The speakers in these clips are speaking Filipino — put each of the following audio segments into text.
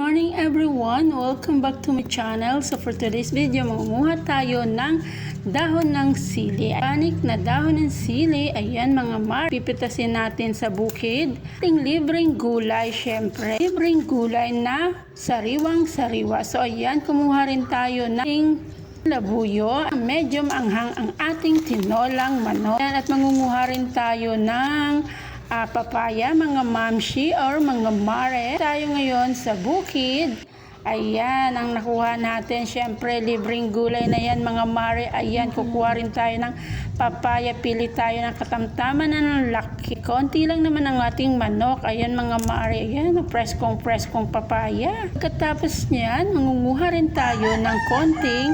morning everyone! Welcome back to my channel. So for today's video, mangunguha tayo ng dahon ng sili. Organic na dahon ng sili. Ayan mga mar. Pipitasin natin sa bukid. Ating libreng gulay syempre. Libreng gulay na sariwang-sariwa. So ayan, kumuha rin tayo ng labuyo. Medyo maanghang ang ating tinolang manok. Ayan, at mangunguha rin tayo ng papaya, mga mamshi or mga mare. Tayo ngayon sa bukid. Ayan, ang nakuha natin. Syempre, libreng gulay na yan, mga mare. Ayan, kukuha rin tayo ng papaya. Pili tayo ng katamtaman na ng laki. Konti lang naman ang ating manok. Ayan, mga mare. Ayan, preskong papaya. Pagkatapos niyan, mangunguha rin tayo ng konting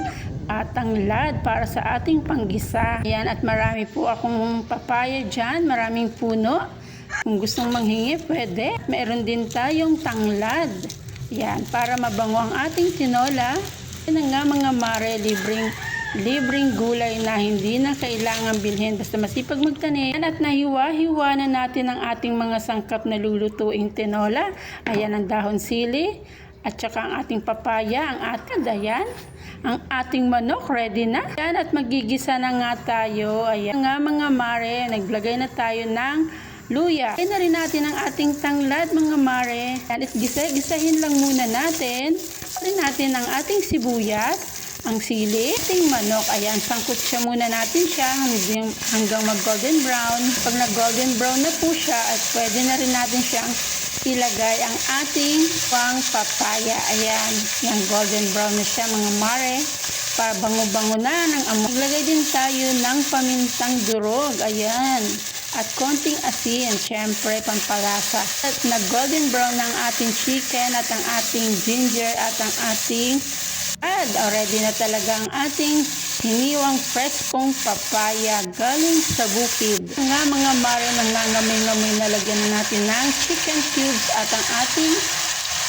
tanglad para sa ating panggisa. Ayan, at marami po akong papaya dyan. Maraming puno. Kung gustong manghingi, pwede. Meron din tayong tanglad. Yan, para mabango ang ating tinola. Yan nga mga mare, libreng gulay na hindi na kailangan bilhin. Basta masipag magtanim. At nahiwa-hiwa na natin ang ating mga sangkap na lulutuing tinola. Ayan ang dahon sili. At saka ang ating papaya, ang ating dayan. Ang ating manok, ready na. Ayan, at magigisa na nga tayo. Ayan nga mga mare, naglagay na tayo ng luya. Kaya na rin natin ang ating tanglad mga mare. At gisahin lang muna natin. Rin natin ang ating sibuyas, ang sili, ating manok. Ayan, sangkot siya muna natin siya hanggang mag golden brown. Pag nag golden brown na po siya, at pwede na rin natin siyang ilagay ang ating pang papaya. Ayan, yung golden brown na siya mga mare. Para bango-bango na ng amoy. Iglagay din tayo ng pamintang durog. Ayan. At konting asin, syempre pampalasa. At nag-golden brown ng ating chicken at ang ating ginger at ang ating already na talaga ang ating hiniwang preskong papaya galing sa bukid. Nga mga mare, nangangamoy-ngamoy na lagyan na natin ng chicken cubes at ang ating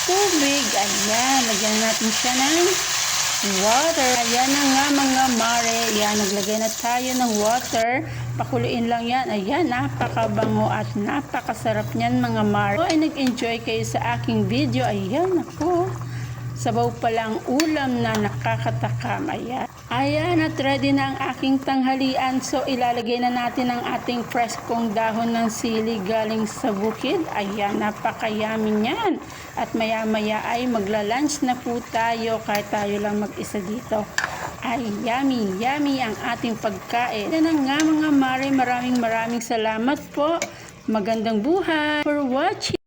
tubig. Ayan, lagyan natin siya ng water. Ayan na nga mga mare. Ayan, naglagay na tayo ng water. Pakuluin lang yan. Ayan, napakabango at napakasarap niyan mga mare. Ay nag-enjoy kayo sa aking video. Ayan, ako. Sabaw palang ulam na nakakatakam. Ayan. Ayan, at ready na ang aking tanghalian. So, ilalagay na natin ang ating preskong dahon ng sili galing sa bukid. Ayan, napakayami niyan. At maya-maya ay magla-lunch na po tayo kahit tayo lang mag-isa dito. Ay, yummy ang ating pagkain. Yan na nga mga mare, maraming salamat po. Magandang buhay for watching.